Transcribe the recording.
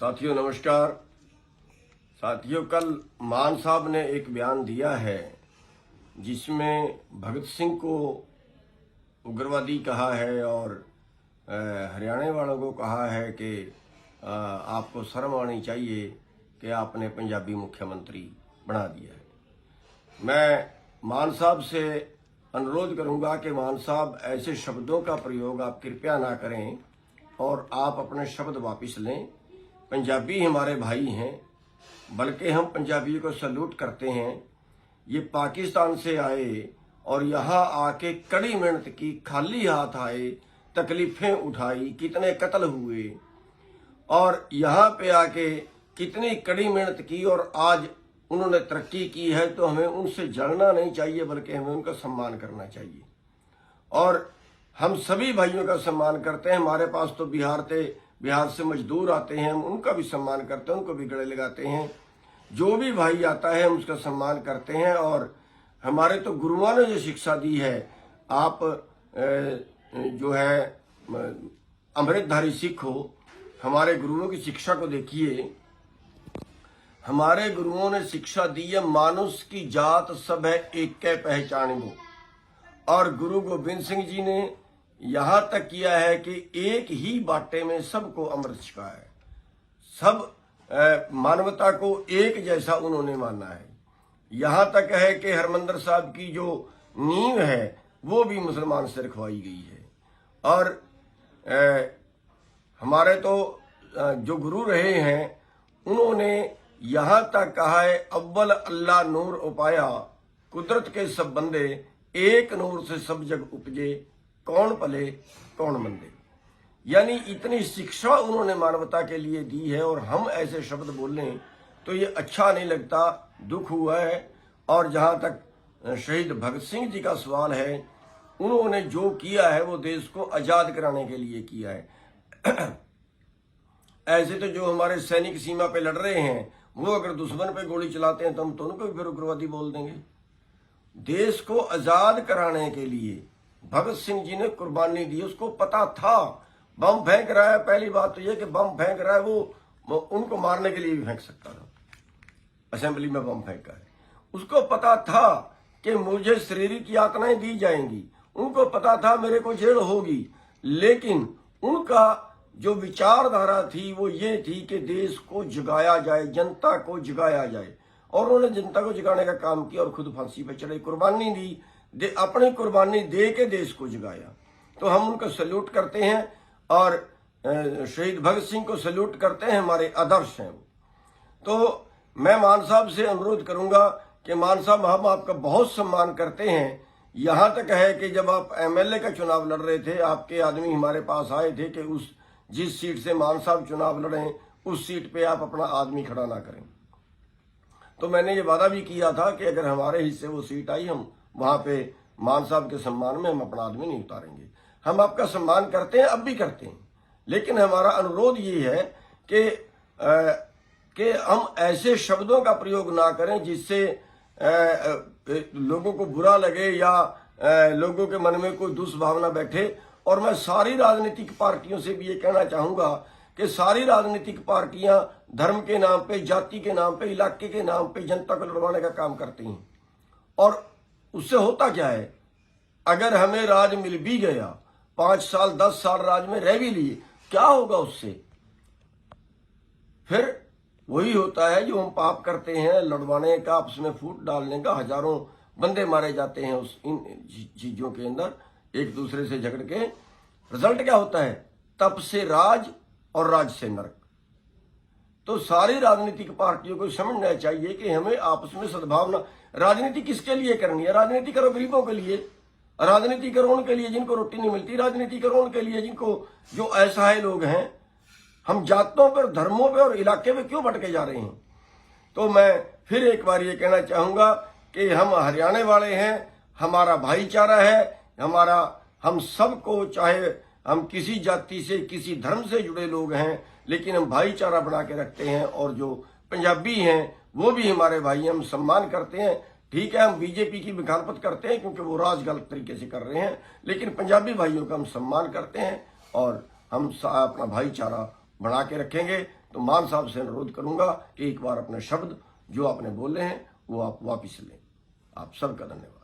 साथियों नमस्कार। साथियों, कल मान साहब ने एक बयान दिया है जिसमें भगत सिंह को उग्रवादी कहा है और हरियाणा वालों को कहा है कि आपको शर्म आनी चाहिए कि आपने पंजाबी मुख्यमंत्री बना दिया है। मैं मान साहब से अनुरोध करूंगा कि मान साहब ऐसे शब्दों का प्रयोग आप कृपया ना करें और आप अपने शब्द वापस लें। पंजाबी हमारे भाई हैं, बल्कि हम पंजाबियों को सैल्यूट करते हैं। ये पाकिस्तान से आए और यहाँ आके कड़ी मेहनत की, खाली हाथ आए, तकलीफें उठाई, कितने कत्ल हुए और यहाँ पे आके कितनी कड़ी मेहनत की और आज उन्होंने तरक्की की है। तो हमें उनसे जलना नहीं चाहिए, बल्कि हमें उनका सम्मान करना चाहिए। और हम सभी भाइयों का सम्मान करते हैं। हमारे पास तो बिहार से मजदूर आते हैं, हम उनका भी सम्मान करते हैं, उनको भी गले लगाते हैं। जो भी भाई आता है हम उसका सम्मान करते हैं। और हमारे तो गुरुओं ने जो शिक्षा दी है, आप जो है अमृतधारी सिख हो, हमारे गुरुओं की शिक्षा को देखिए। हमारे गुरुओं ने शिक्षा दी है, मानुष की जात सब है एक के पहचान वो। और गुरु गोविंद सिंह जी ने यहां तक किया है कि एक ही बाटे में सबको अमृत छिका है। सब मानवता को एक जैसा उन्होंने माना है। यहां तक है कि हरमंदिर साहब की जो नींव है वो भी मुसलमान से रखवाई गई है। और हमारे तो जो गुरु रहे हैं उन्होंने यहां तक कहा है, अव्वल अल्लाह नूर उपाया, कुदरत के सब बंदे, एक नूर से सब जग उपजे, कौन पले कौन मंदे। यानी इतनी शिक्षा उन्होंने मानवता के लिए दी है और हम ऐसे शब्द बोलें तो ये अच्छा नहीं लगता, दुख हुआ है। और जहां तक शहीद भगत सिंह जी का सवाल है, उन्होंने जो किया है वो देश को आजाद कराने के लिए किया है। ऐसे तो जो हमारे सैनिक सीमा पे लड़ रहे हैं वो अगर दुश्मन पे गोली चलाते हैं तो हम तो उनको भी फिर उग्रवादी बोल देंगे। देश को आजाद कराने के लिए भगत सिंह जी ने कुर्बानी दी। उसको पता था बम फेंक रहा है, पहली बात तो यह कि बम फेंक रहा है वो उनको मारने के लिए भी फेंक सकता था। असेंबली में बम फेंका है, उसको पता था कि मुझे शारीरिक यातनाएं दी जाएंगी, उनको पता था मेरे को जेल होगी। लेकिन उनका जो विचारधारा थी वो ये थी कि देश को जगाया जाए, जनता को जगाया जाए। और उन्होंने जनता को जगाने का काम किया और खुद फांसी पे चढ़े, कुर्बानी दी, अपनी कुर्बानी दे के देश को जगाया। तो हम उनको सैल्यूट करते हैं और शहीद भगत सिंह को सैल्यूट करते हैं, हमारे आदर्श हैं वो। तो मैं मान साहब से अनुरोध करूंगा कि मान साहब, हम आपका बहुत सम्मान करते हैं। यहां तक है कि जब आप एमएलए का चुनाव लड़ रहे थे, आपके आदमी हमारे पास आए थे कि जिस सीट से मान साहब चुनाव लड़े उस सीट पे आप अपना आदमी खड़ा ना करें। तो मैंने ये वादा भी किया था कि अगर हमारे हिस्से वो सीट आई, हम वहां पे मान साहब के सम्मान में हम अपना आदमी नहीं उतारेंगे। हम आपका सम्मान करते हैं, अब भी करते हैं, लेकिन हमारा अनुरोध ये है कि हम ऐसे शब्दों का प्रयोग ना करें जिससे लोगों को बुरा लगे या लोगों के मन में कोई दुष्भावना बैठे। और मैं सारी राजनीतिक पार्टियों से भी ये कहना चाहूंगा कि सारी राजनीतिक पार्टियां धर्म के नाम पे, जाति के नाम पे, इलाके के नाम पे जनता को लड़वाने का काम करती हैं। और उससे होता क्या है, अगर हमें राज मिल भी गया, 5 साल 10 साल राज में रह भी लिए, क्या होगा उससे? फिर वही होता है जो हम पाप करते हैं, लड़वाने का, आपस में फूट डालने का। हजारों बंदे मारे जाते हैं इन चीजों के अंदर, एक दूसरे से झगड़ के। रिजल्ट क्या होता है? तप से राज और राज से नरक। तो सारी राजनीतिक पार्टियों को समझना चाहिए कि हमें आपस में सद्भावना। राजनीति किसके लिए करनी है? राजनीति करो गरीबों के लिए, राजनीति करो उनके लिए जिनको रोटी नहीं मिलती, राजनीति करो उनके लिए जिनको, जो असहाय लोग हैं। हम जातों पर, धर्मों पर और इलाके में क्यों भटके जा रहे हैं? तो मैं फिर एक बार ये कहना चाहूंगा कि हम हरियाणा वाले हैं, हमारा भाईचारा है, हम सबको, चाहे हम किसी जाति से, किसी धर्म से जुड़े लोग हैं, लेकिन हम भाईचारा बना के रखते हैं। और जो पंजाबी हैं वो भी हमारे भाई, हम सम्मान करते हैं। ठीक है, हम बीजेपी की मुखालफत करते हैं क्योंकि वो राज गलत तरीके से कर रहे हैं, लेकिन पंजाबी भाइयों का हम सम्मान करते हैं और हम अपना भाईचारा बना के रखेंगे। तो मान साहब से अनुरोध करूंगा एक बार अपने शब्द जो आपने बोले हैं वो आप वापिस लें। आप सबका धन्यवाद।